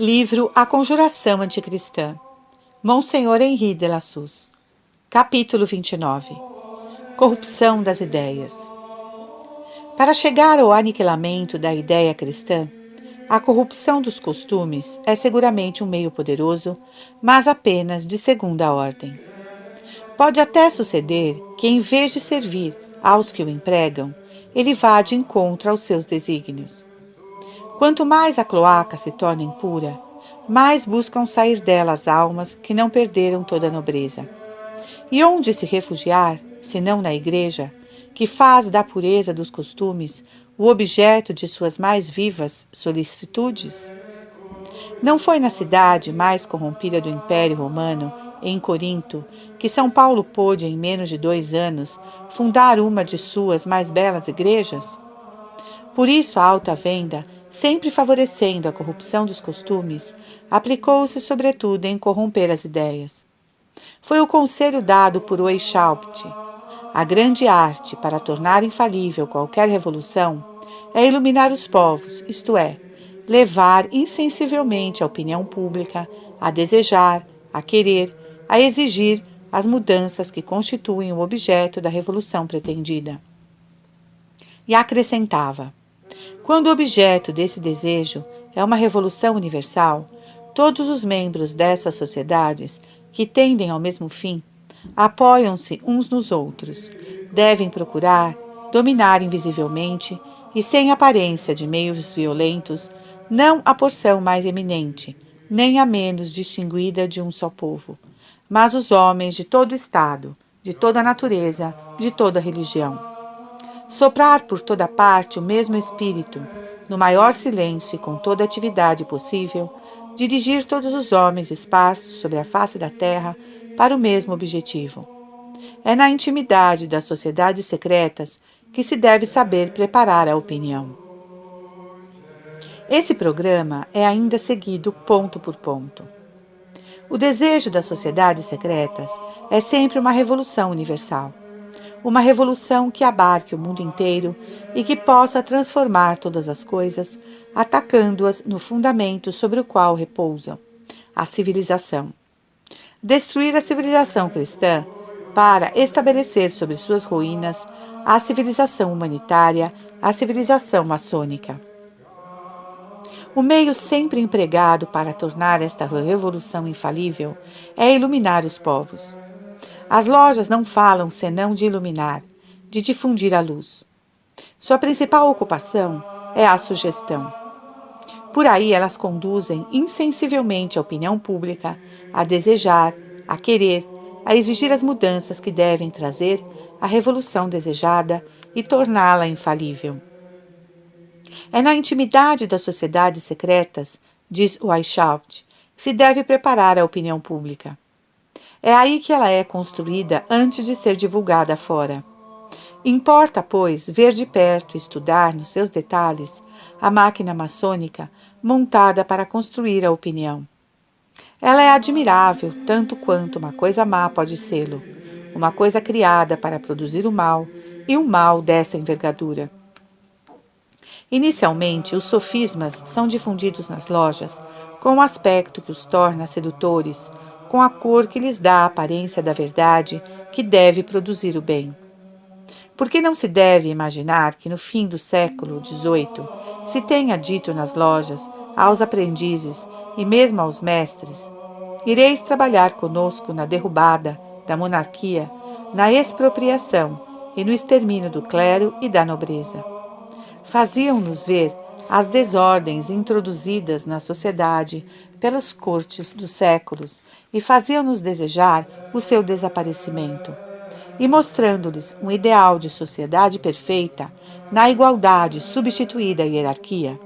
Livro A Conjuração Anticristã, Monsenhor Henri de Lassus. Capítulo 29. Corrupção das ideias. Para chegar ao aniquilamento da ideia cristã, a corrupção dos costumes é seguramente um meio poderoso, mas apenas de segunda ordem. Pode até suceder que, em vez de servir aos que o empregam, ele vá de encontro aos seus desígnios. Quanto mais a cloaca se torna impura, mais buscam sair dela as almas que não perderam toda a nobreza. E onde se refugiar, senão na igreja, que faz da pureza dos costumes o objeto de suas mais vivas solicitudes? Não foi na cidade mais corrompida do Império Romano, em Corinto, que São Paulo pôde, em menos de 2 anos, fundar uma de suas mais belas igrejas? Por isso a alta venda, sempre favorecendo a corrupção dos costumes, aplicou-se sobretudo em corromper as ideias. Foi o conselho dado por Weishaupt. A grande arte para tornar infalível qualquer revolução é iluminar os povos, isto é, levar insensivelmente a opinião pública a desejar, a querer, a exigir as mudanças que constituem o objeto da revolução pretendida. E acrescentava: quando o objeto desse desejo é uma revolução universal, todos os membros dessas sociedades, que tendem ao mesmo fim, apoiam-se uns nos outros, devem procurar dominar invisivelmente e sem aparência de meios violentos, não a porção mais eminente, nem a menos distinguida de um só povo, mas os homens de todo estado, de toda natureza, de toda religião. Soprar por toda parte o mesmo espírito, no maior silêncio e com toda a atividade possível, dirigir todos os homens esparsos sobre a face da terra para o mesmo objetivo. É na intimidade das sociedades secretas que se deve saber preparar a opinião. Esse programa é ainda seguido ponto por ponto. O desejo das sociedades secretas é sempre uma revolução universal. Uma revolução que abarque o mundo inteiro e que possa transformar todas as coisas, atacando-as no fundamento sobre o qual repousam, a civilização. Destruir a civilização cristã para estabelecer sobre suas ruínas a civilização humanitária, a civilização maçônica. O meio sempre empregado para tornar esta revolução infalível é iluminar os povos. As lojas não falam senão de iluminar, de difundir a luz. Sua principal ocupação é a sugestão. Por aí elas conduzem insensivelmente a opinião pública a desejar, a querer, a exigir as mudanças que devem trazer a revolução desejada e torná-la infalível. É na intimidade das sociedades secretas, diz Weishaupt, que se deve preparar a opinião pública. É aí que ela é construída antes de ser divulgada fora. Importa, pois, ver de perto e estudar, nos seus detalhes, a máquina maçônica montada para construir a opinião. Ela é admirável tanto quanto uma coisa má pode sê-lo, uma coisa criada para produzir o mal, e um mal dessa envergadura. Inicialmente, os sofismas são difundidos nas lojas com um aspecto que os torna sedutores, com a cor que lhes dá a aparência da verdade que deve produzir o bem. Porque não se deve imaginar que no fim do século XVIII se tenha dito nas lojas, aos aprendizes e mesmo aos mestres: ireis trabalhar conosco na derrubada da monarquia, na expropriação e no extermínio do clero e da nobreza. Faziam-nos ver as desordens introduzidas na sociedade pelas cortes dos séculos e faziam-nos desejar o seu desaparecimento, e mostrando-lhes um ideal de sociedade perfeita na igualdade substituída à hierarquia.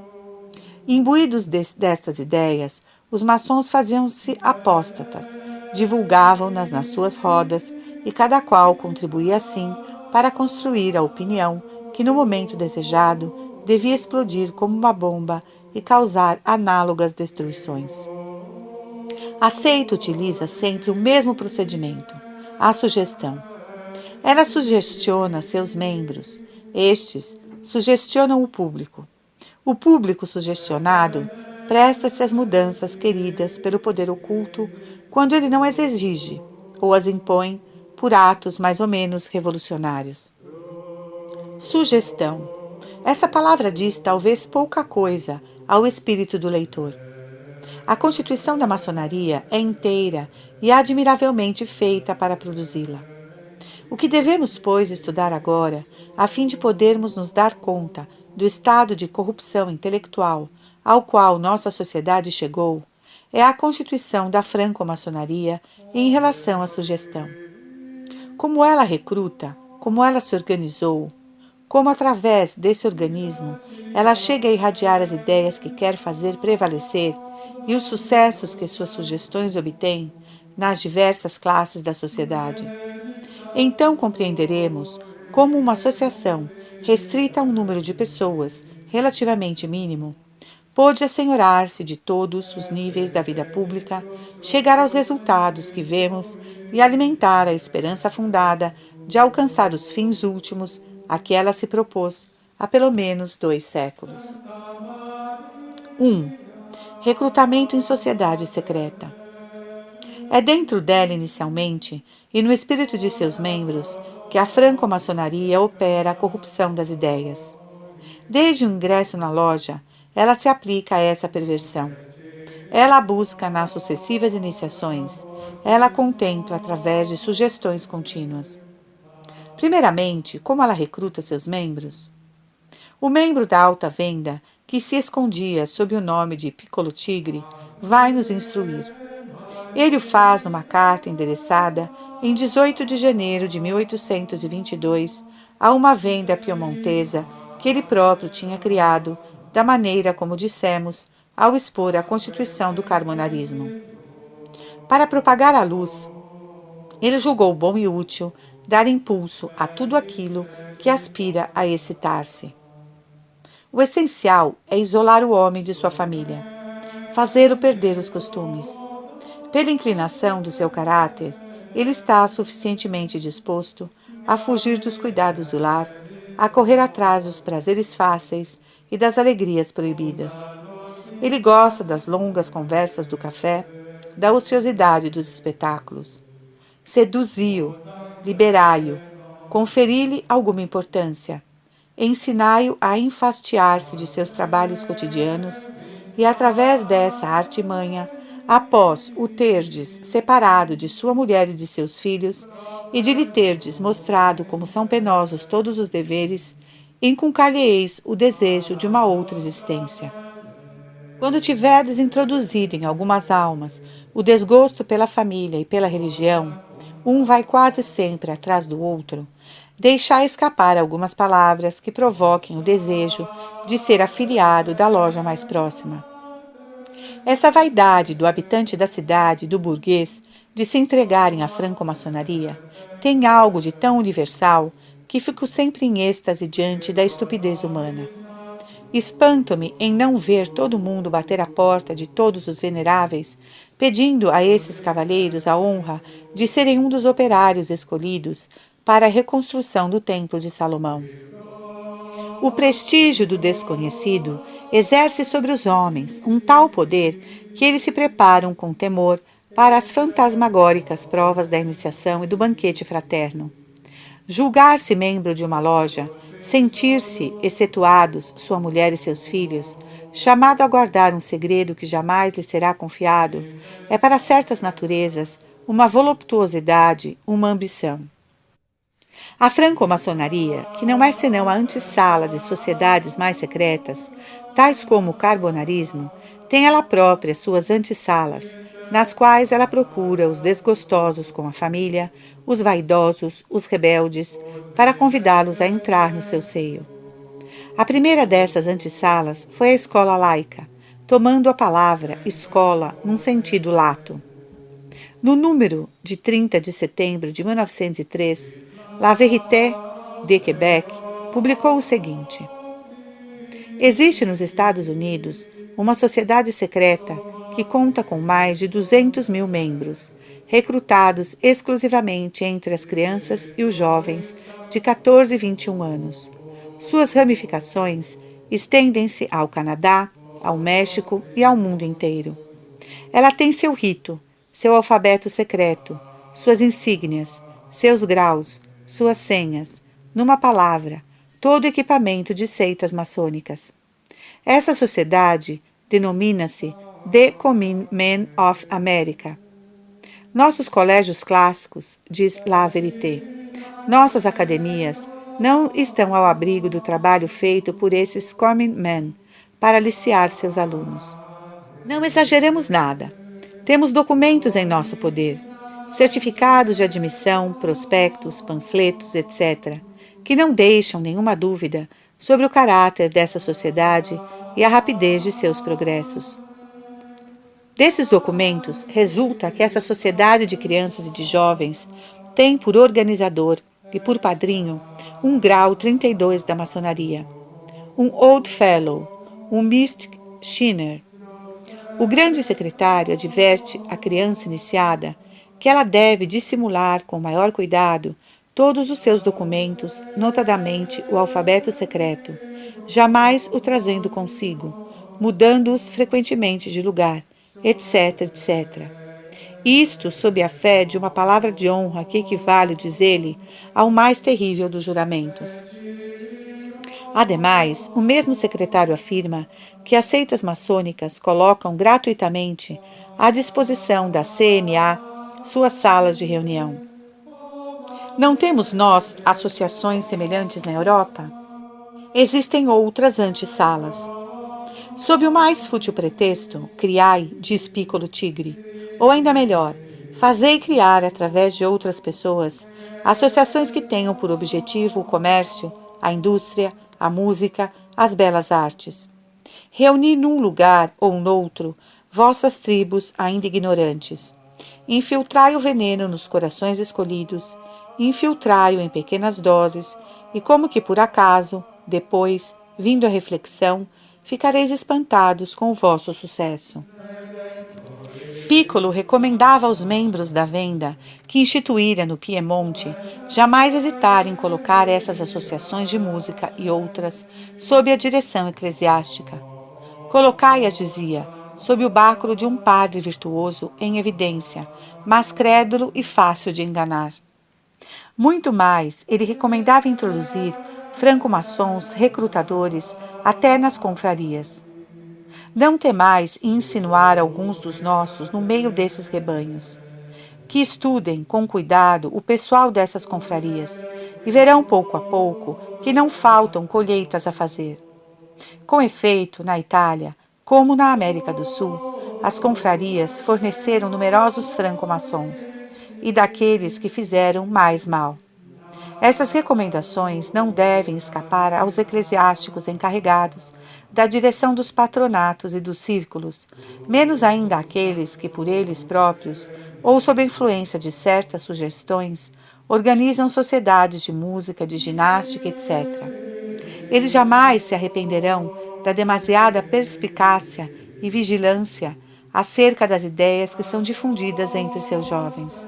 Imbuídos destas ideias, os maçons faziam-se apóstatas, divulgavam-nas nas suas rodas e cada qual contribuía assim para construir a opinião que no momento desejado devia explodir como uma bomba e causar análogas destruições. A seita utiliza sempre o mesmo procedimento, a sugestão. Ela sugestiona seus membros, estes sugestionam o público. O público sugestionado presta-se às mudanças queridas pelo poder oculto quando ele não as exige ou as impõe por atos mais ou menos revolucionários. Sugestão. Essa palavra diz talvez pouca coisa ao espírito do leitor. A constituição da maçonaria é inteira e admiravelmente feita para produzi-la. O que devemos, pois, estudar agora, a fim de podermos nos dar conta do estado de corrupção intelectual ao qual nossa sociedade chegou, é a constituição da franco-maçonaria em relação à sugestão. Como ela recruta, como ela se organizou, como através desse organismo ela chega a irradiar as ideias que quer fazer prevalecer e os sucessos que suas sugestões obtêm nas diversas classes da sociedade. Então compreenderemos como uma associação restrita a um número de pessoas relativamente mínimo pôde assenhorar-se de todos os níveis da vida pública, chegar aos resultados que vemos e alimentar a esperança fundada de alcançar os fins últimos a que ela se propôs há pelo menos 2 séculos. 1. Recrutamento em sociedade secreta. É dentro dela inicialmente, e no espírito de seus membros, que a franco-maçonaria opera a corrupção das ideias. Desde o ingresso na loja, ela se aplica a essa perversão. Ela a busca nas sucessivas iniciações. Ela a contempla através de sugestões contínuas. Primeiramente, como ela recruta seus membros? O membro da alta venda, que se escondia sob o nome de Piccolo Tigre, vai nos instruir. Ele o faz numa carta endereçada em 18 de janeiro de 1822 a uma venda piemontesa que ele próprio tinha criado, da maneira como dissemos, ao expor a constituição do carbonarismo. Para propagar a luz, ele julgou bom e útil dar impulso a tudo aquilo que aspira a excitar-se. O essencial é isolar o homem de sua família, fazê-lo perder os costumes. Pela inclinação do seu caráter, ele está suficientemente disposto a fugir dos cuidados do lar, a correr atrás dos prazeres fáceis e das alegrias proibidas. Ele gosta das longas conversas do café, da ociosidade dos espetáculos. Seduzi-o, liberai-o, conferi-lhe alguma importância, ensinai-o a enfastiar-se de seus trabalhos cotidianos e, através dessa artimanha, após o terdes separado de sua mulher e de seus filhos, e de lhe terdes mostrado como são penosos todos os deveres, inculcar-lhe-eis o desejo de uma outra existência. Quando tiverdes introduzido em algumas almas o desgosto pela família e pela religião, um vai quase sempre atrás do outro, deixai escapar algumas palavras que provoquem o desejo de ser afiliado da loja mais próxima. Essa vaidade do habitante da cidade e do burguês de se entregarem à franco-maçonaria tem algo de tão universal que fico sempre em êxtase diante da estupidez humana. Espanto-me em não ver todo mundo bater à porta de todos os veneráveis, pedindo a esses cavalheiros a honra de serem um dos operários escolhidos para a reconstrução do Templo de Salomão. O prestígio do desconhecido exerce sobre os homens um tal poder que eles se preparam com temor para as fantasmagóricas provas da iniciação e do banquete fraterno. Julgar-se membro de uma loja, sentir-se, excetuados sua mulher e seus filhos, chamado a guardar um segredo que jamais lhe será confiado, é para certas naturezas uma voluptuosidade, uma ambição. A franco-maçonaria, que não é senão a antessala de sociedades mais secretas, tais como o carbonarismo, tem ela própria suas antessalas, nas quais ela procura os desgostosos com a família, os vaidosos, os rebeldes, para convidá-los a entrar no seu seio. A primeira dessas antessalas foi a escola laica, tomando a palavra escola num sentido lato. No número de 30 de setembro de 1903, La Vérité de Québec publicou o seguinte: existe nos Estados Unidos uma sociedade secreta que conta com mais de 200 mil membros, recrutados exclusivamente entre as crianças e os jovens de 14 e 21 anos. Suas ramificações estendem-se ao Canadá, ao México e ao mundo inteiro. Ela tem seu rito, seu alfabeto secreto, suas insígnias, seus graus, suas senhas, numa palavra, todo o equipamento de seitas maçônicas. Essa sociedade denomina-se The Common Men of America. Nossos colégios clássicos, diz La Vérité, nossas academias não estão ao abrigo do trabalho feito por esses Common Men para aliciar seus alunos. Não exageremos nada. Temos documentos em nosso poder, certificados de admissão, prospectos, panfletos, etc., que não deixam nenhuma dúvida sobre o caráter dessa sociedade e a rapidez de seus progressos. Desses documentos, resulta que essa sociedade de crianças e de jovens tem por organizador e por padrinho um grau 32 da maçonaria, um Old Fellow, um Mystic Shiner. O grande secretário adverte a criança iniciada que ela deve dissimular com maior cuidado todos os seus documentos, notadamente o alfabeto secreto, jamais o trazendo consigo, mudando-os frequentemente de lugar, etc., etc. Isto sob a fé de uma palavra de honra que equivale, diz ele, ao mais terrível dos juramentos. Ademais, o mesmo secretário afirma que as seitas maçônicas colocam gratuitamente à disposição da CMA suas salas de reunião. Não temos nós associações semelhantes na Europa? Existem outras antessalas. Sob o mais fútil pretexto, criai, diz Piccolo Tigre, ou ainda melhor, fazei criar através de outras pessoas associações que tenham por objetivo o comércio, a indústria, a música, as belas artes. Reuni num lugar ou noutro vossas tribos ainda ignorantes. Infiltrai o veneno nos corações escolhidos, infiltrai-o em pequenas doses, e como que por acaso, depois, vindo a reflexão, ficareis espantados com o vosso sucesso. Piccolo recomendava aos membros da venda que instituíra no Piemonte jamais hesitar em colocar essas associações de música e outras sob a direção eclesiástica. Colocai-as, dizia, sob o báculo de um padre virtuoso em evidência, mas crédulo e fácil de enganar. Muito mais, ele recomendava introduzir franco-maçons recrutadores até nas confrarias. Não temais insinuar alguns dos nossos no meio desses rebanhos. Que estudem com cuidado o pessoal dessas confrarias e verão pouco a pouco que não faltam colheitas a fazer. Com efeito, na Itália, como na América do Sul, as confrarias forneceram numerosos franco-maçons e daqueles que fizeram mais mal. Essas recomendações não devem escapar aos eclesiásticos encarregados da direção dos patronatos e dos círculos, menos ainda àqueles que, por eles próprios, ou sob a influência de certas sugestões, organizam sociedades de música, de ginástica, etc. Eles jamais se arrependerão da demasiada perspicácia e vigilância acerca das ideias que são difundidas entre seus jovens.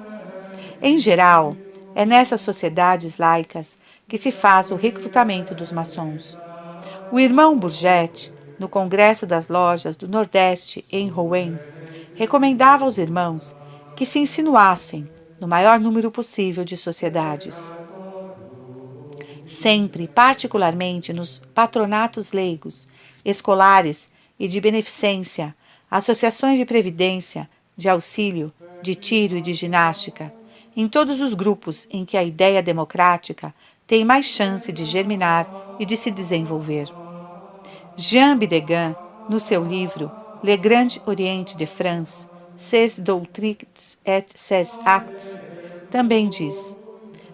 Em geral, é nessas sociedades laicas que se faz o recrutamento dos maçons. O irmão Bourget, no Congresso das Lojas do Nordeste em Rouen, recomendava aos irmãos que se insinuassem no maior número possível de sociedades. Sempre, particularmente nos patronatos leigos, escolares e de beneficência, associações de previdência, de auxílio, de tiro e de ginástica, em todos os grupos em que a ideia democrática tem mais chance de germinar e de se desenvolver. Jean Bidegain, no seu livro Le Grand Orient de France, Ses Doutrines et Ses Actes, também diz: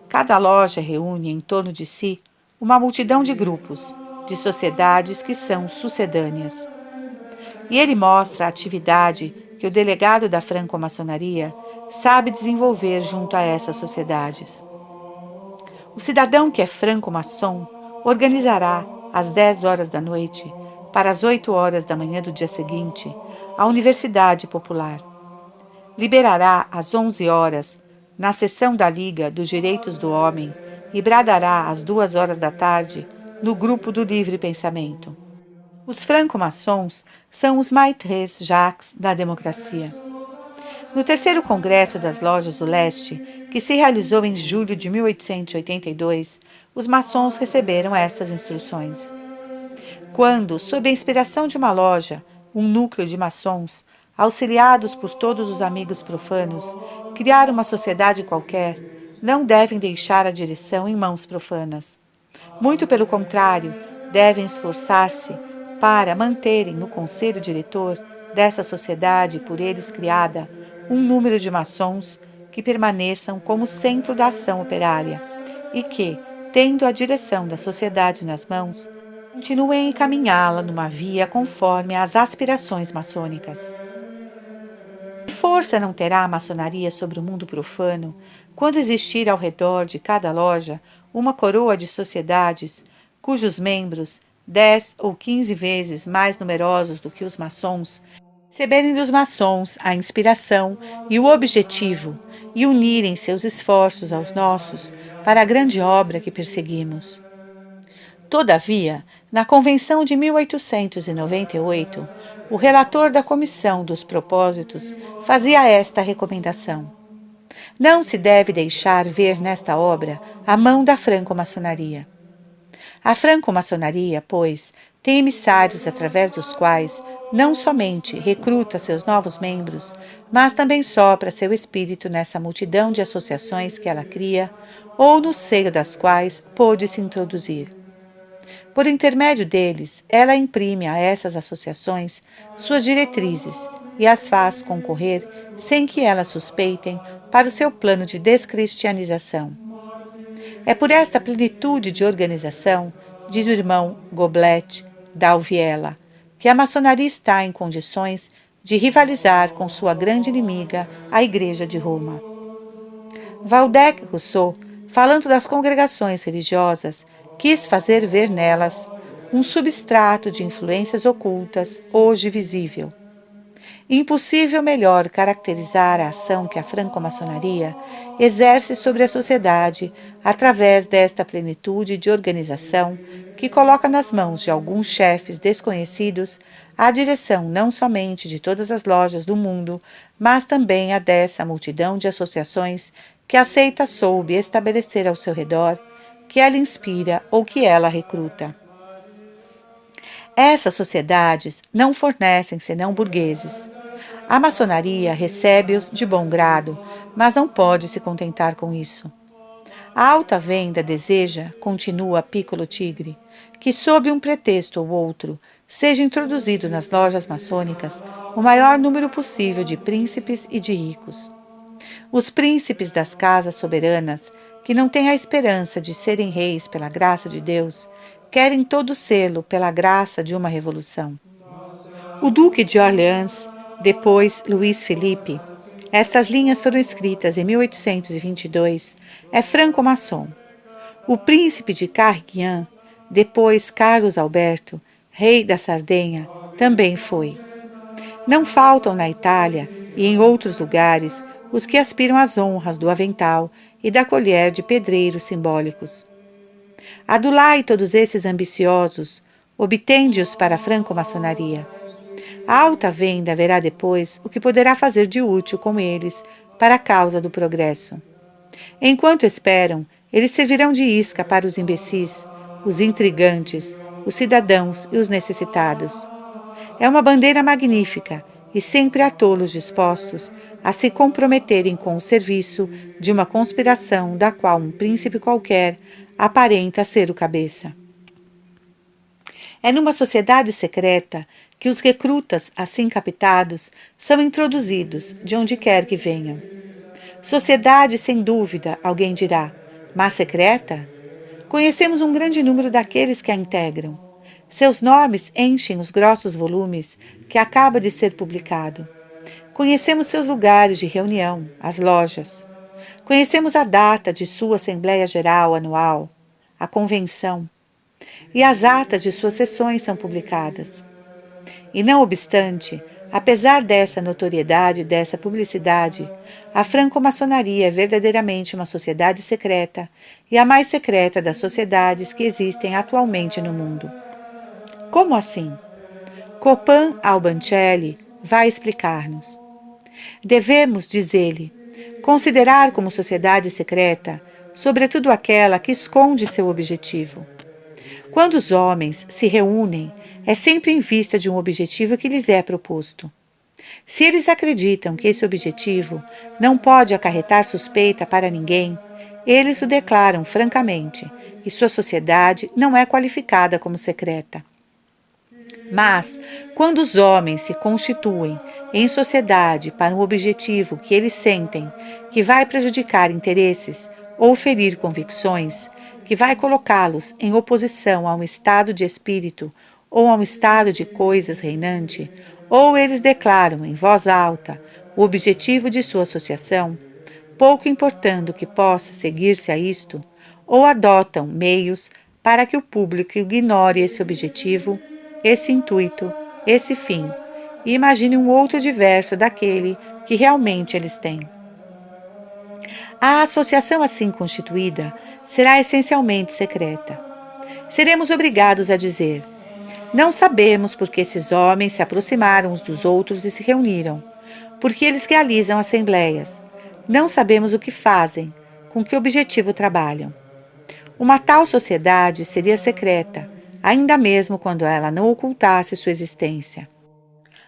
cada loja reúne em torno de si uma multidão de grupos, de sociedades que são sucedâneas. E ele mostra a atividade que o delegado da franco-maçonaria sabe desenvolver junto a essas sociedades. O cidadão que é franco-maçom organizará às 10 horas da noite, para as 8 horas da manhã do dia seguinte, a Universidade Popular. Liberará às 11 horas, na sessão da Liga dos Direitos do Homem, e bradará às 2 horas da tarde, no Grupo do Livre Pensamento. Os franco-maçons são os maîtres jacques da democracia. No terceiro Congresso das Lojas do Leste, que se realizou em julho de 1882, os maçons receberam estas instruções. Quando, sob a inspiração de uma loja, um núcleo de maçons, auxiliados por todos os amigos profanos, criar uma sociedade qualquer, não devem deixar a direção em mãos profanas. Muito pelo contrário, devem esforçar-se para manterem no conselho diretor dessa sociedade por eles criada um número de maçons que permaneçam como centro da ação operária e que, tendo a direção da sociedade nas mãos, continuem a encaminhá-la numa via conforme às aspirações maçônicas. Que força não terá a maçonaria sobre o mundo profano quando existir ao redor de cada loja uma coroa de sociedades cujos membros, 10 ou 15 vezes mais numerosos do que os maçons, receberem dos maçons a inspiração e o objetivo e unirem seus esforços aos nossos para a grande obra que perseguimos. Todavia, na Convenção de 1898, o relator da Comissão dos Propósitos fazia esta recomendação: não se deve deixar ver nesta obra a mão da franco-maçonaria. A franco-maçonaria, pois, tem emissários através dos quais não somente recruta seus novos membros, mas também sopra seu espírito nessa multidão de associações que ela cria ou no seio das quais pôde se introduzir. Por intermédio deles, ela imprime a essas associações suas diretrizes e as faz concorrer, sem que elas suspeitem, para o seu plano de descristianização. É por esta plenitude de organização, diz o irmão Goblet d'Alviela, que a maçonaria está em condições de rivalizar com sua grande inimiga, a Igreja de Roma. Waldeck Rousseau, falando das congregações religiosas, quis fazer ver nelas um substrato de influências ocultas, hoje visível. Impossível melhor caracterizar a ação que a franco-maçonaria exerce sobre a sociedade através desta plenitude de organização que coloca nas mãos de alguns chefes desconhecidos a direção não somente de todas as lojas do mundo, mas também a dessa multidão de associações que aceita soube estabelecer ao seu redor, que ela inspira ou que ela recruta. Essas sociedades não fornecem senão burgueses. A maçonaria recebe-os de bom grado, mas não pode se contentar com isso. A alta venda deseja, continua Piccolo Tigre, que sob um pretexto ou outro seja introduzido nas lojas maçônicas o maior número possível de príncipes e de ricos. Os príncipes das casas soberanas, que não têm a esperança de serem reis pela graça de Deus, querem todo sê-lo pela graça de uma revolução. O Duque de Orleans, depois Luís Felipe, estas linhas foram escritas em 1822, é franco-maçom. O príncipe de Carignan, depois Carlos Alberto, rei da Sardenha, também foi. Não faltam na Itália e em outros lugares os que aspiram às honras do avental e da colher de pedreiros simbólicos. Adulai todos esses ambiciosos, obtende-os para a franco-maçonaria. A alta venda verá depois o que poderá fazer de útil com eles para a causa do progresso. Enquanto esperam, eles servirão de isca para os imbecis, os intrigantes, os cidadãos e os necessitados. É uma bandeira magnífica e sempre há tolos dispostos a se comprometerem com o serviço de uma conspiração da qual um príncipe qualquer aparenta ser o cabeça. É numa sociedade secreta que os recrutas, assim captados, são introduzidos, de onde quer que venham. Sociedade, sem dúvida, alguém dirá, mas secreta? Conhecemos um grande número daqueles que a integram. Seus nomes enchem os grossos volumes que acaba de ser publicado. Conhecemos seus lugares de reunião, as lojas. Conhecemos a data de sua Assembleia Geral anual, a convenção, e as atas de suas sessões são publicadas. E não obstante, apesar dessa notoriedade e dessa publicidade, a franco-maçonaria é verdadeiramente uma sociedade secreta e a mais secreta das sociedades que existem atualmente no mundo. Como assim? Copan Albancelli vai explicar-nos. Devemos, diz ele, considerar como sociedade secreta, sobretudo aquela que esconde seu objetivo. Quando os homens se reúnem, é sempre em vista de um objetivo que lhes é proposto. Se eles acreditam que esse objetivo não pode acarretar suspeita para ninguém, eles o declaram francamente, e sua sociedade não é qualificada como secreta. Mas, quando os homens se constituem em sociedade para um objetivo que eles sentem que vai prejudicar interesses ou ferir convicções, que vai colocá-los em oposição a um estado de espírito ou a um estado de coisas reinante, ou eles declaram em voz alta o objetivo de sua associação, pouco importando que possa seguir-se a isto, ou adotam meios para que o público ignore esse objetivo, esse intuito, esse fim, e imagine um outro diverso daquele que realmente eles têm. A associação assim constituída será essencialmente secreta. Seremos obrigados a dizer: não sabemos por que esses homens se aproximaram uns dos outros e se reuniram, porque eles realizam assembleias. Não sabemos o que fazem, com que objetivo trabalham. Uma tal sociedade seria secreta, ainda mesmo quando ela não ocultasse sua existência.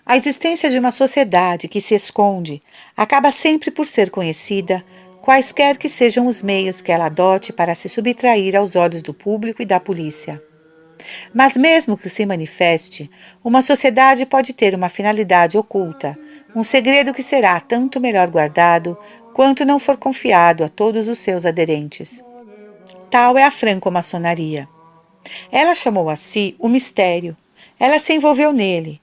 A existência de uma sociedade que se esconde acaba sempre por ser conhecida, quaisquer que sejam os meios que ela adote para se subtrair aos olhos do público e da polícia. Mas mesmo que se manifeste, uma sociedade pode ter uma finalidade oculta, um segredo que será tanto melhor guardado quanto não for confiado a todos os seus aderentes. Tal é a franco-maçonaria. Ela chamou a si o mistério, ela se envolveu nele.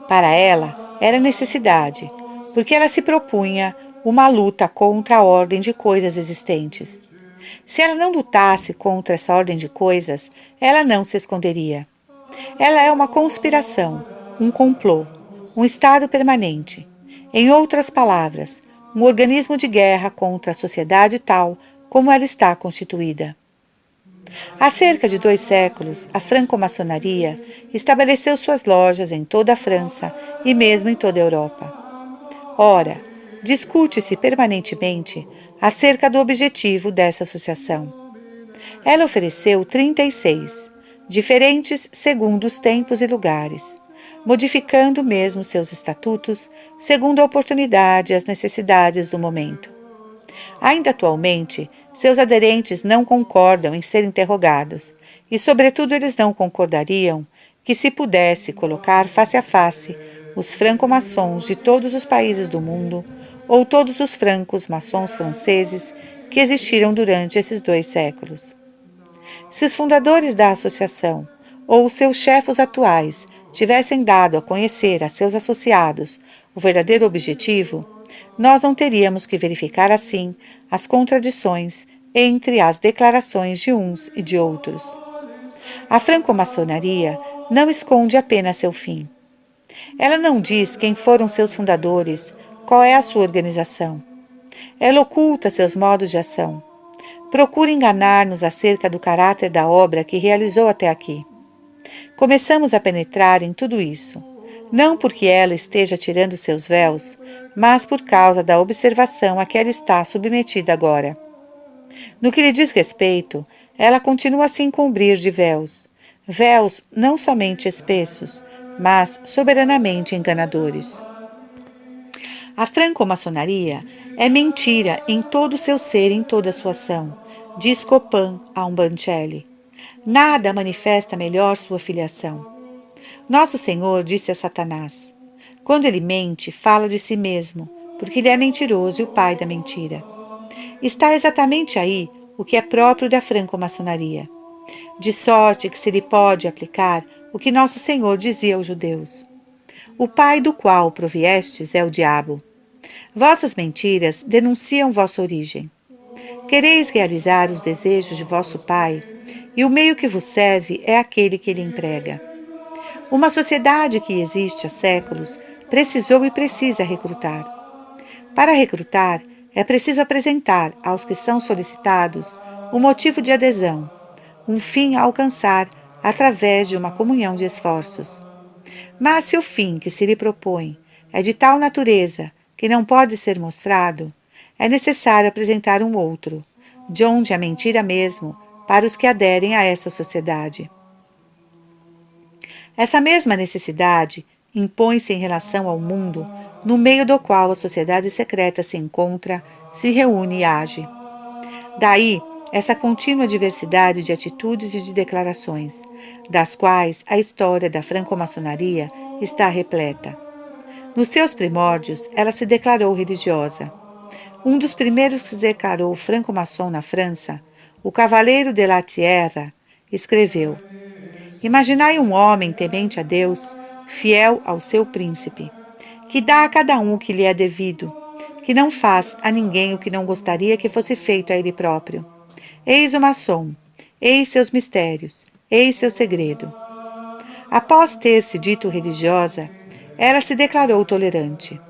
Para ela, era necessidade, porque ela se propunha uma luta contra a ordem de coisas existentes. Se ela não lutasse contra essa ordem de coisas, ela não se esconderia. Ela é uma conspiração, um complô, um estado permanente. Em outras palavras, um organismo de guerra contra a sociedade tal como ela está constituída. Há cerca de 2 séculos, a franco-maçonaria estabeleceu suas lojas em toda a França e mesmo em toda a Europa. Ora, discute-se permanentemente acerca do objetivo dessa associação. Ela ofereceu 36, diferentes segundo os tempos e lugares, modificando mesmo seus estatutos segundo a oportunidade e as necessidades do momento. Ainda atualmente, seus aderentes não concordam em ser interrogados, e sobretudo eles não concordariam que se pudesse colocar face a face os franco-maçons de todos os países do mundo ou todos os francos maçons franceses que existiram durante esses 2 séculos. Se os fundadores da associação ou os seus chefes atuais tivessem dado a conhecer a seus associados o verdadeiro objetivo, nós não teríamos que verificar assim as contradições entre as declarações de uns e de outros. A franco-maçonaria não esconde apenas seu fim. Ela não diz quem foram seus fundadores, qual é a sua organização. Ela oculta seus modos de ação. Procura enganar-nos acerca do caráter da obra que realizou até aqui. Começamos a penetrar em tudo isso, não porque ela esteja tirando seus véus, mas por causa da observação a que ela está submetida agora. No que lhe diz respeito, ela continua a se encobrir de véus, véus não somente espessos, mas soberanamente enganadores. A franco-maçonaria é mentira em todo o seu ser e em toda a sua ação, diz Copan Albancelli. Nada manifesta melhor sua filiação. Nosso Senhor disse a Satanás: quando ele mente, fala de si mesmo, porque ele é mentiroso e o pai da mentira. Está exatamente aí o que é próprio da franco-maçonaria. De sorte que se lhe pode aplicar o que nosso Senhor dizia aos judeus: o pai do qual proviestes é o diabo. Vossas mentiras denunciam vossa origem. Quereis realizar os desejos de vosso pai, e o meio que vos serve é aquele que ele emprega. Uma sociedade que existe há séculos precisou e precisa recrutar. Para recrutar, é preciso apresentar aos que são solicitados um motivo de adesão, um fim a alcançar através de uma comunhão de esforços. Mas se o fim que se lhe propõe é de tal natureza que não pode ser mostrado, é necessário apresentar um outro, de onde a mentira mesmo, para os que aderem a essa sociedade. Essa mesma necessidade impõe-se em relação ao mundo, no meio do qual a sociedade secreta se encontra, se reúne e age. Daí, essa contínua diversidade de atitudes e de declarações, das quais a história da franco-maçonaria está repleta. Nos seus primórdios, ela se declarou religiosa. Um dos primeiros que se declarou franco-maçom na França, o Cavaleiro de la Tierra, escreveu: Imaginai um homem temente a Deus, fiel ao seu príncipe, que dá a cada um o que lhe é devido, que não faz a ninguém o que não gostaria que fosse feito a ele próprio. Eis o maçom, eis seus mistérios, eis seu segredo. Após ter se dito religiosa, ela se declarou tolerante.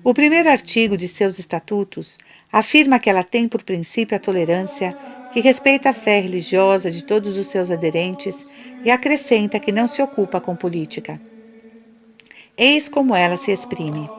O primeiro artigo de seus estatutos afirma que ela tem por princípio a tolerância, que respeita a fé religiosa de todos os seus aderentes e acrescenta que não se ocupa com política. Eis como ela se exprime.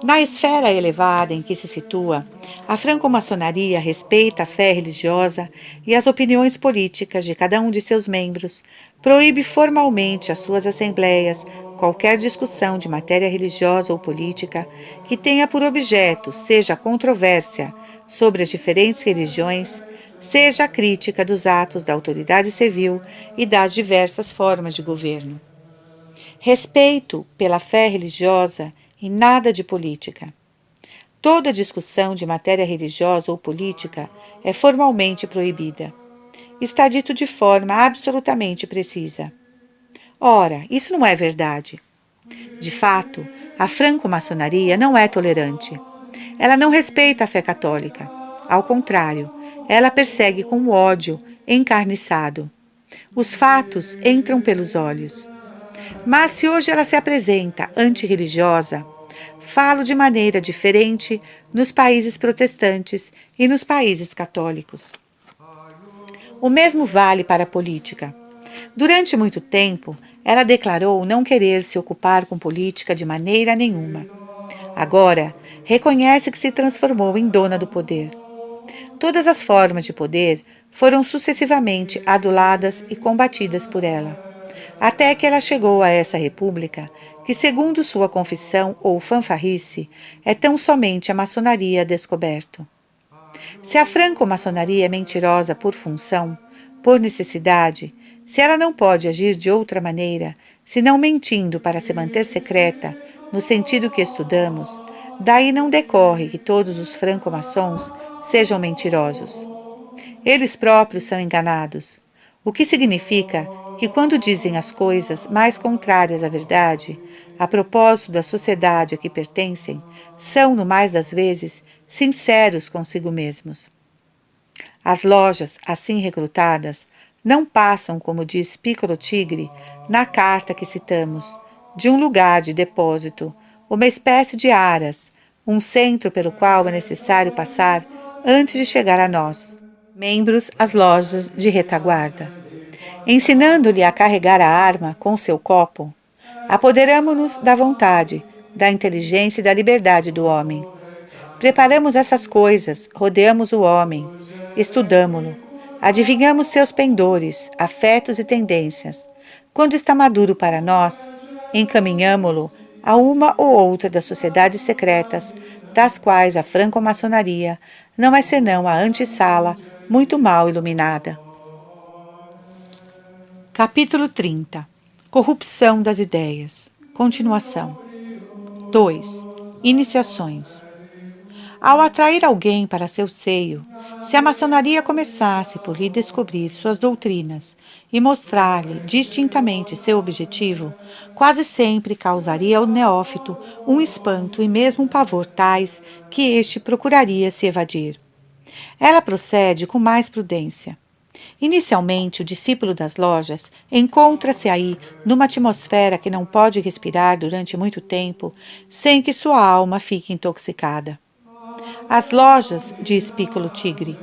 Na esfera elevada em que se situa, a franco-maçonaria respeita a fé religiosa e as opiniões políticas de cada um de seus membros, proíbe formalmente às suas assembleias qualquer discussão de matéria religiosa ou política que tenha por objeto seja a controvérsia sobre as diferentes religiões, seja a crítica dos atos da autoridade civil e das diversas formas de governo. Respeito pela fé religiosa e nada de política. Toda discussão de matéria religiosa ou política é formalmente proibida. Está dito de forma absolutamente precisa. Ora, isso não é verdade. De fato, a franco-maçonaria não é tolerante. Ela não respeita a fé católica. Ao contrário, ela persegue com ódio encarniçado. Os fatos entram pelos olhos. Mas se hoje ela se apresenta antirreligiosa, falo de maneira diferente nos países protestantes e nos países católicos. O mesmo vale para a política. Durante muito tempo, ela declarou não querer se ocupar com política de maneira nenhuma. Agora, reconhece que se transformou em dona do poder. Todas as formas de poder foram sucessivamente aduladas e combatidas por ela, até que ela chegou a essa república, que, segundo sua confissão ou fanfarrice, é tão somente a maçonaria descoberto. Se a franco-maçonaria é mentirosa por função, por necessidade, se ela não pode agir de outra maneira, senão mentindo para se manter secreta, no sentido que estudamos, daí não decorre que todos os franco-maçons sejam mentirosos. Eles próprios são enganados, o que significa que quando dizem as coisas mais contrárias à verdade, a propósito da sociedade a que pertencem, são, no mais das vezes, sinceros consigo mesmos. As lojas, assim recrutadas, não passam, como diz Piccolo Tigre, na carta que citamos, de um lugar de depósito, uma espécie de aras, um centro pelo qual é necessário passar antes de chegar a nós, membros às lojas de retaguarda. Ensinando-lhe a carregar a arma com seu copo, apoderamo-nos da vontade, da inteligência e da liberdade do homem. Preparamos essas coisas, rodeamos o homem, estudamo-lo, adivinhamos seus pendores, afetos e tendências. Quando está maduro para nós, encaminhamo-lo a uma ou outra das sociedades secretas, das quais a franco-maçonaria não é senão a antessala muito mal iluminada. Capítulo 30. Corrupção das ideias. Continuação. 2. Iniciações. Ao atrair alguém para seu seio, se a maçonaria começasse por lhe descobrir suas doutrinas e mostrar-lhe distintamente seu objetivo, quase sempre causaria ao neófito um espanto e mesmo um pavor tais que este procuraria se evadir. Ela procede com mais prudência. Inicialmente, o discípulo das lojas encontra-se aí numa atmosfera que não pode respirar durante muito tempo sem que sua alma fique intoxicada. As lojas, diz Piccolo Tigre,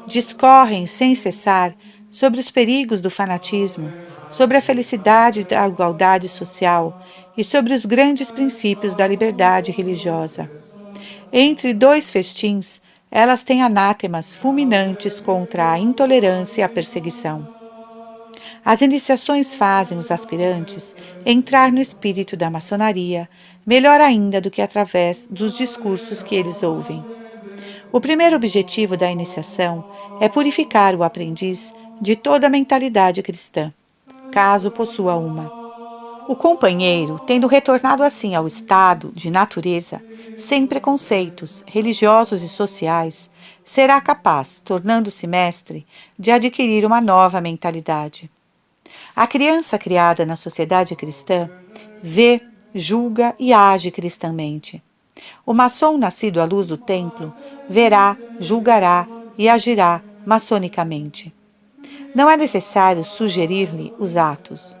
discorrem sem cessar sobre os perigos do fanatismo, sobre a felicidade da igualdade social e sobre os grandes princípios da liberdade religiosa. Entre dois festins, elas têm anátemas fulminantes contra a intolerância e a perseguição. As iniciações fazem os aspirantes entrar no espírito da maçonaria, melhor ainda do que através dos discursos que eles ouvem. O primeiro objetivo da iniciação é purificar o aprendiz de toda a mentalidade cristã, caso possua uma. O companheiro, tendo retornado assim ao estado de natureza, sem preconceitos religiosos e sociais, será capaz, tornando-se mestre, de adquirir uma nova mentalidade. A criança criada na sociedade cristã vê, julga e age cristãmente. O maçom nascido à luz do templo verá, julgará e agirá maçonicamente. Não é necessário sugerir-lhe os atos.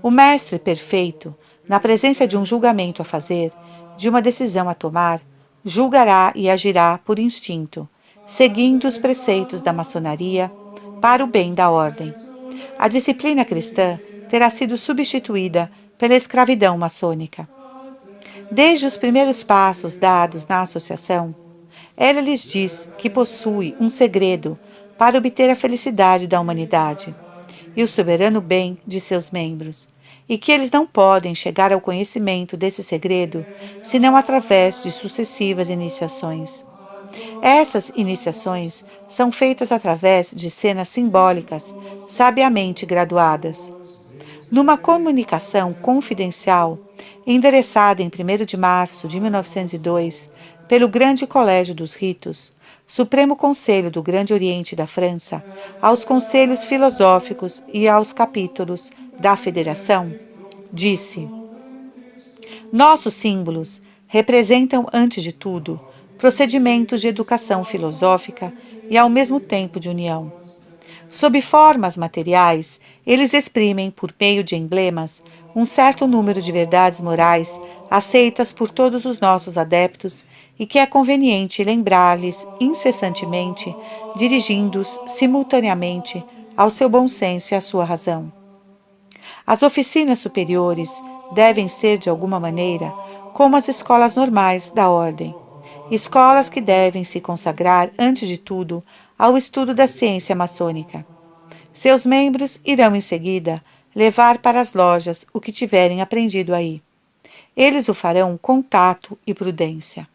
O mestre perfeito, na presença de um julgamento a fazer, de uma decisão a tomar, julgará e agirá por instinto, seguindo os preceitos da maçonaria para o bem da ordem. A disciplina cristã terá sido substituída pela escravidão maçônica. Desde os primeiros passos dados na associação, ela lhes diz que possui um segredo para obter a felicidade da humanidade e o soberano bem de seus membros, e que eles não podem chegar ao conhecimento desse segredo senão através de sucessivas iniciações. Essas iniciações são feitas através de cenas simbólicas, sabiamente graduadas. Numa comunicação confidencial, endereçada em 1º de março de 1902, pelo Grande Colégio dos Ritos, Supremo Conselho do Grande Oriente da França, aos conselhos filosóficos e aos capítulos da Federação, disse: nossos símbolos representam, antes de tudo, procedimentos de educação filosófica e, ao mesmo tempo, de união. Sob formas materiais, eles exprimem, por meio de emblemas, um certo número de verdades morais aceitas por todos os nossos adeptos e que é conveniente lembrar-lhes incessantemente, dirigindo-os simultaneamente ao seu bom senso e à sua razão. As oficinas superiores devem ser, de alguma maneira, como as escolas normais da ordem, escolas que devem se consagrar, antes de tudo, ao estudo da ciência maçônica. Seus membros irão, em seguida, levar para as lojas o que tiverem aprendido aí. Eles o farão com tato e prudência.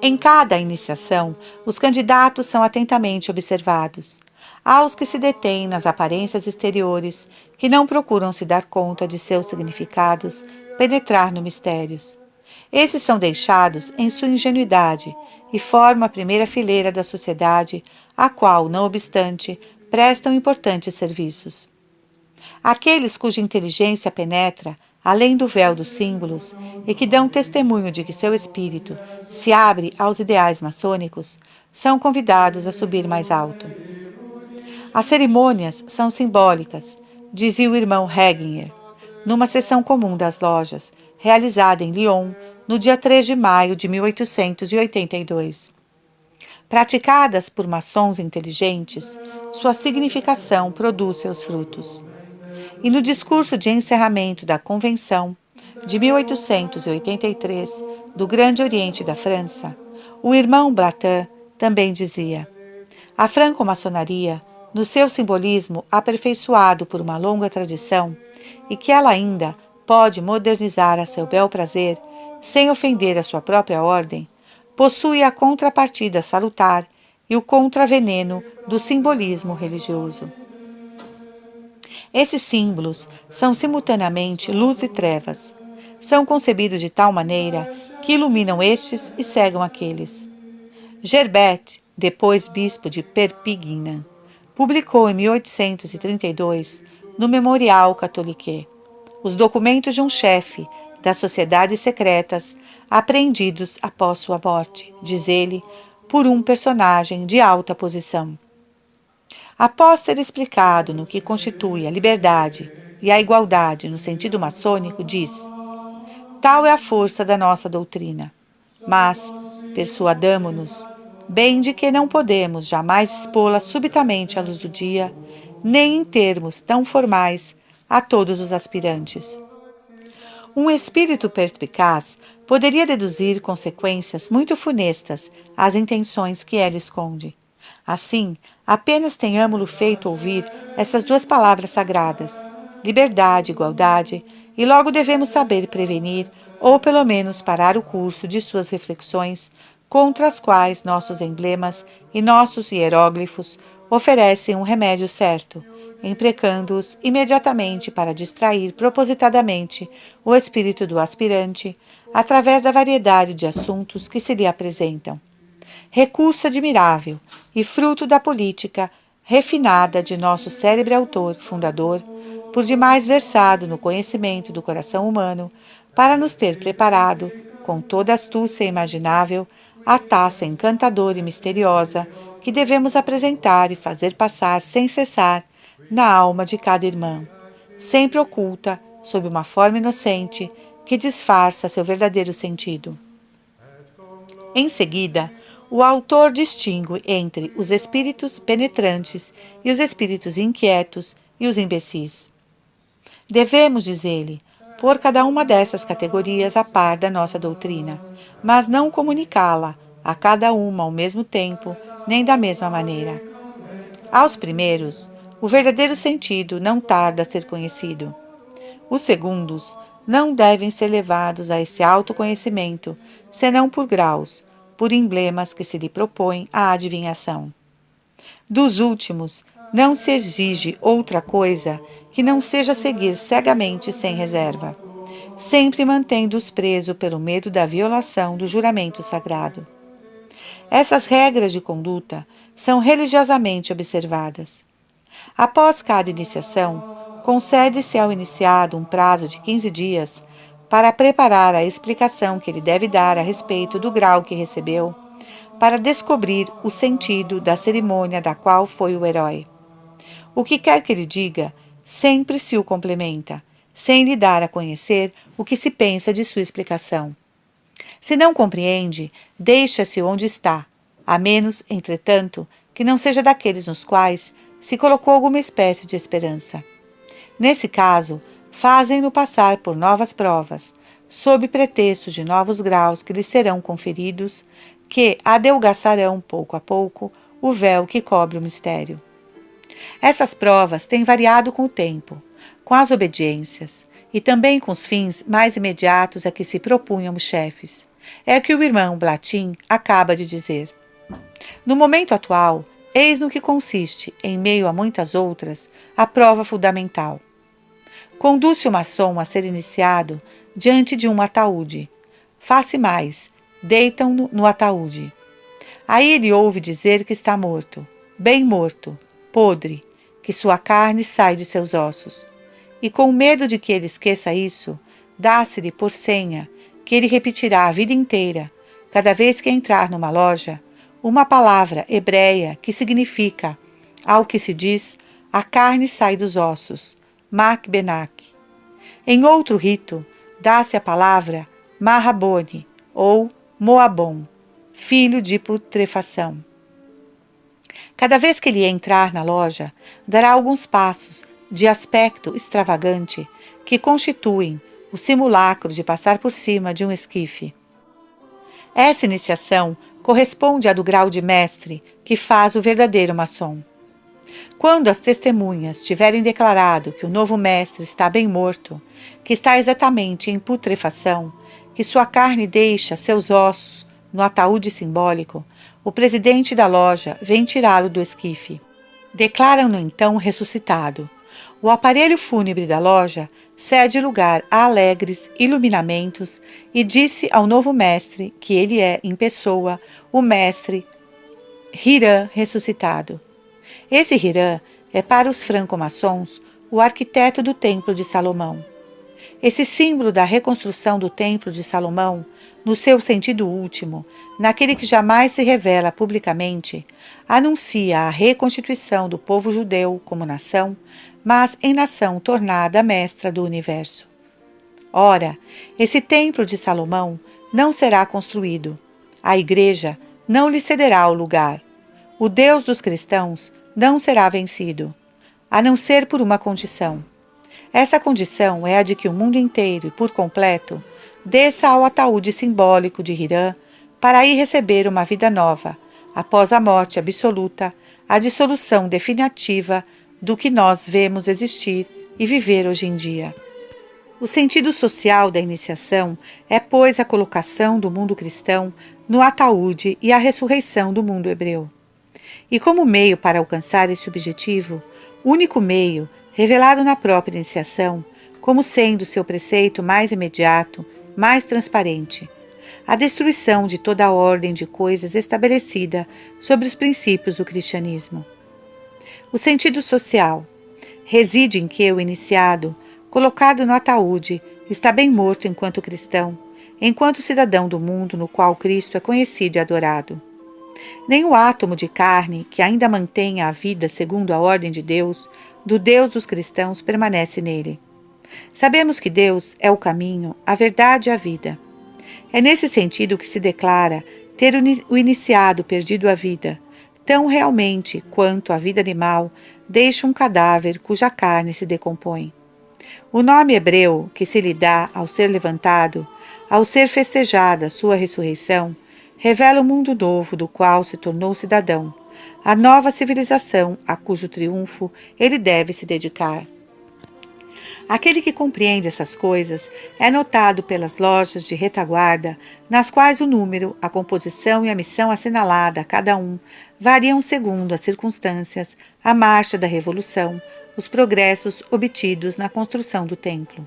Em cada iniciação, os candidatos são atentamente observados. Há os que se detêm nas aparências exteriores, que não procuram se dar conta de seus significados, penetrar no mistérios. Esses são deixados em sua ingenuidade e formam a primeira fileira da sociedade, a qual, não obstante, prestam importantes serviços. Aqueles cuja inteligência penetra além do véu dos símbolos e que dão testemunho de que seu espírito se abre aos ideais maçônicos, são convidados a subir mais alto. As cerimônias são simbólicas, dizia o irmão Reginger, numa sessão comum das lojas, realizada em Lyon, no dia 3 de maio de 1882. Praticadas por maçons inteligentes, sua significação produz seus frutos. E no discurso de encerramento da Convenção de 1883 do Grande Oriente da França, o irmão Blatin também dizia: a franco-maçonaria, no seu simbolismo aperfeiçoado por uma longa tradição, e que ela ainda pode modernizar a seu bel prazer, sem ofender a sua própria ordem, possui a contrapartida salutar e o contraveneno do simbolismo religioso. Esses símbolos são simultaneamente luz e trevas. São concebidos de tal maneira que iluminam estes e cegam aqueles. Gerbet, depois bispo de Perpignan, publicou em 1832, no Memorial Catholique, os documentos de um chefe das sociedades secretas apreendidos após sua morte, diz ele, por um personagem de alta posição. Após ter explicado no que constitui a liberdade e a igualdade no sentido maçônico, diz: tal é a força da nossa doutrina, mas persuadamo-nos bem de que não podemos jamais expô-la subitamente à luz do dia, nem em termos tão formais a todos os aspirantes. Um espírito perspicaz poderia deduzir consequências muito funestas às intenções que ela esconde. Assim, apenas tenhamo-lo feito ouvir essas duas palavras sagradas, liberdade e igualdade, e logo devemos saber prevenir, ou pelo menos parar o curso de suas reflexões, contra as quais nossos emblemas e nossos hieróglifos oferecem um remédio certo, empregando-os imediatamente para distrair propositadamente o espírito do aspirante, através da variedade de assuntos que se lhe apresentam. Recurso admirável e fruto da política refinada de nosso célebre autor fundador, por demais versado no conhecimento do coração humano, para nos ter preparado, com toda a astúcia imaginável, a taça encantadora e misteriosa que devemos apresentar e fazer passar sem cessar na alma de cada irmão, sempre oculta sob uma forma inocente que disfarça seu verdadeiro sentido. Em seguida, o autor distingue entre os espíritos penetrantes e os espíritos inquietos e os imbecis. Devemos, diz ele, pôr cada uma dessas categorias a par da nossa doutrina, mas não comunicá-la a cada uma ao mesmo tempo, nem da mesma maneira. Aos primeiros, o verdadeiro sentido não tarda a ser conhecido. Os segundos não devem ser levados a esse autoconhecimento, senão por graus, por emblemas que se lhe propõe a adivinhação. Dos últimos, não se exige outra coisa que não seja seguir cegamente sem reserva, sempre mantendo-os presos pelo medo da violação do juramento sagrado. Essas regras de conduta são religiosamente observadas. Após cada iniciação, concede-se ao iniciado um prazo de 15 dias para preparar a explicação que ele deve dar a respeito do grau que recebeu, para descobrir o sentido da cerimônia da qual foi o herói. O que quer que ele diga, sempre se o complementa, sem lhe dar a conhecer o que se pensa de sua explicação. Se não compreende, deixa-se onde está, a menos, entretanto, que não seja daqueles nos quais se colocou alguma espécie de esperança. Nesse caso, fazem-no passar por novas provas, sob pretexto de novos graus que lhe serão conferidos, que adelgaçarão pouco a pouco o véu que cobre o mistério. Essas provas têm variado com o tempo, com as obediências, e também com os fins mais imediatos a que se propunham os chefes. É o que o irmão Blatin acaba de dizer. No momento atual, eis no que consiste, em meio a muitas outras, a prova fundamental. Conduz-se o maçom a ser iniciado diante de um ataúde. Faz-se mais, deitam-no no ataúde. Aí ele ouve dizer que está morto, bem morto, podre, que sua carne sai de seus ossos. E com medo de que ele esqueça isso, dá-se-lhe por senha que ele repetirá a vida inteira, cada vez que entrar numa loja, uma palavra hebreia que significa, ao que se diz, a carne sai dos ossos, Mak Benak. Em outro rito, dá-se a palavra Marrabone, ou Moabon, filho de putrefação. Cada vez que ele entrar na loja, dará alguns passos de aspecto extravagante que constituem o simulacro de passar por cima de um esquife. Essa iniciação corresponde à do grau de mestre que faz o verdadeiro maçom. Quando as testemunhas tiverem declarado que o novo mestre está bem morto, que está exatamente em putrefação, que sua carne deixa seus ossos no ataúde simbólico, o presidente da loja vem tirá-lo do esquife. Declaram-no então ressuscitado. O aparelho fúnebre da loja cede lugar a alegres iluminamentos e disse ao novo mestre que ele é, em pessoa, o mestre Hirã ressuscitado. Esse Hirã é para os franco-maçons o arquiteto do Templo de Salomão. Esse símbolo da reconstrução do Templo de Salomão, no seu sentido último, naquele que jamais se revela publicamente, anuncia a reconstituição do povo judeu como nação, mas em nação tornada mestra do universo. Ora, esse Templo de Salomão não será construído. A Igreja não lhe cederá o lugar. O Deus dos cristãos não será vencido. a não ser por uma condição. Essa condição é a de que o mundo inteiro e por completo desça ao ataúde simbólico de Hirã para aí receber uma vida nova, após a morte absoluta, a dissolução definitiva do que nós vemos existir e viver hoje em dia. O sentido social da iniciação é, pois, a colocação do mundo cristão no ataúde e a ressurreição do mundo hebreu. E como meio para alcançar esse objetivo, único meio, revelado na própria iniciação, como sendo seu preceito mais imediato, mais transparente, a destruição de toda a ordem de coisas estabelecida sobre os princípios do cristianismo. O sentido social reside em que o iniciado, colocado no ataúde, está bem morto enquanto cristão, enquanto cidadão do mundo no qual Cristo é conhecido e adorado. Nem o átomo de carne, que ainda mantenha a vida segundo a ordem de Deus, do Deus dos cristãos, permanece nele. Sabemos que Deus é o caminho, a verdade e a vida. É nesse sentido que se declara ter o iniciado perdido a vida, tão realmente quanto a vida animal deixa um cadáver cuja carne se decompõe. O nome hebreu que se lhe dá ao ser levantado, ao ser festejada sua ressurreição, revela o mundo novo do qual se tornou cidadão, a nova civilização a cujo triunfo ele deve se dedicar. Aquele que compreende essas coisas é notado pelas lojas de retaguarda, nas quais o número, a composição e a missão assinalada a cada um variam segundo as circunstâncias, a marcha da revolução, os progressos obtidos na construção do templo.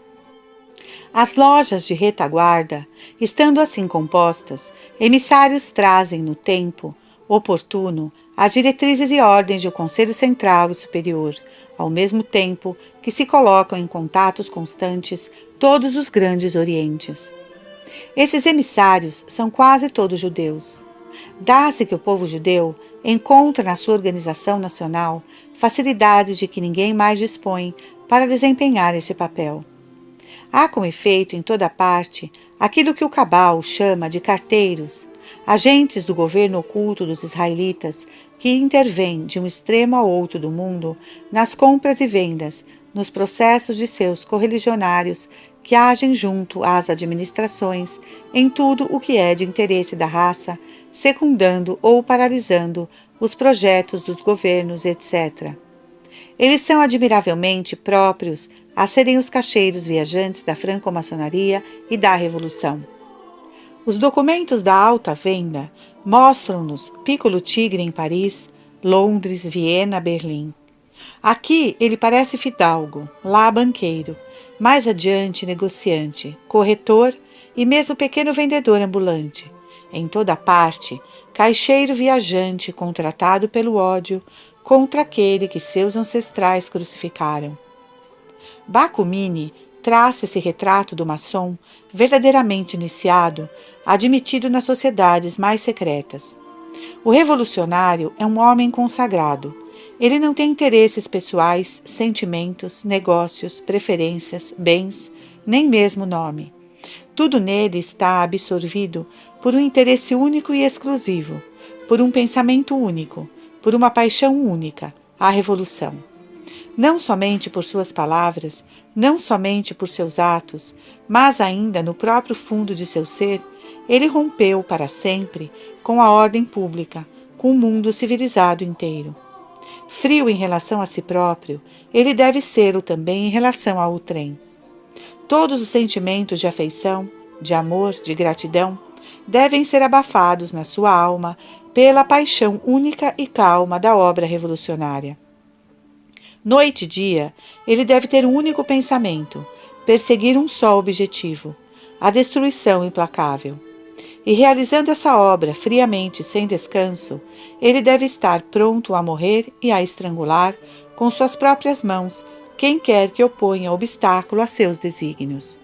As lojas de retaguarda, estando assim compostas, emissários trazem no tempo oportuno as diretrizes e ordens do Conselho Central e Superior, ao mesmo tempo que se colocam em contatos constantes todos os grandes orientes. Esses emissários são quase todos judeus. Dá-se que o povo judeu encontra na sua organização nacional facilidades de que ninguém mais dispõe para desempenhar este papel. Há com efeito em toda parte aquilo que o Cabal chama de carteiros, agentes do governo oculto dos israelitas que intervêm de um extremo ao outro do mundo nas compras e vendas, nos processos de seus correligionários que agem junto às administrações em tudo o que é de interesse da raça, secundando ou paralisando os projetos dos governos, etc. Eles são admiravelmente próprios a serem os caixeiros viajantes da franco-maçonaria e da Revolução. Os documentos da alta venda mostram-nos Piccolo Tigre em Paris, Londres, Viena, Berlim. Aqui ele parece fidalgo, lá banqueiro, mais adiante negociante, corretor e mesmo pequeno vendedor ambulante. Em toda parte, caixeiro viajante contratado pelo ódio contra aquele que seus ancestrais crucificaram. Bakounine traça esse retrato do maçom verdadeiramente iniciado, admitido nas sociedades mais secretas. O revolucionário é um homem consagrado. Ele não tem interesses pessoais, sentimentos, negócios, preferências, bens, nem mesmo nome. Tudo nele está absorvido por um interesse único e exclusivo, por um pensamento único, por uma paixão única, a revolução. Não somente por suas palavras, não somente por seus atos, mas ainda no próprio fundo de seu ser, ele rompeu para sempre com a ordem pública, com o mundo civilizado inteiro. Frio em relação a si próprio, ele deve ser-o também em relação ao outrem. Todos os sentimentos de afeição, de amor, de gratidão, devem ser abafados na sua alma pela paixão única e calma da obra revolucionária. Noite e dia, ele deve ter um único pensamento, perseguir um só objetivo, a destruição implacável. E realizando essa obra friamente, sem descanso, ele deve estar pronto a morrer e a estrangular, com suas próprias mãos, quem quer que oponha obstáculo a seus desígnios.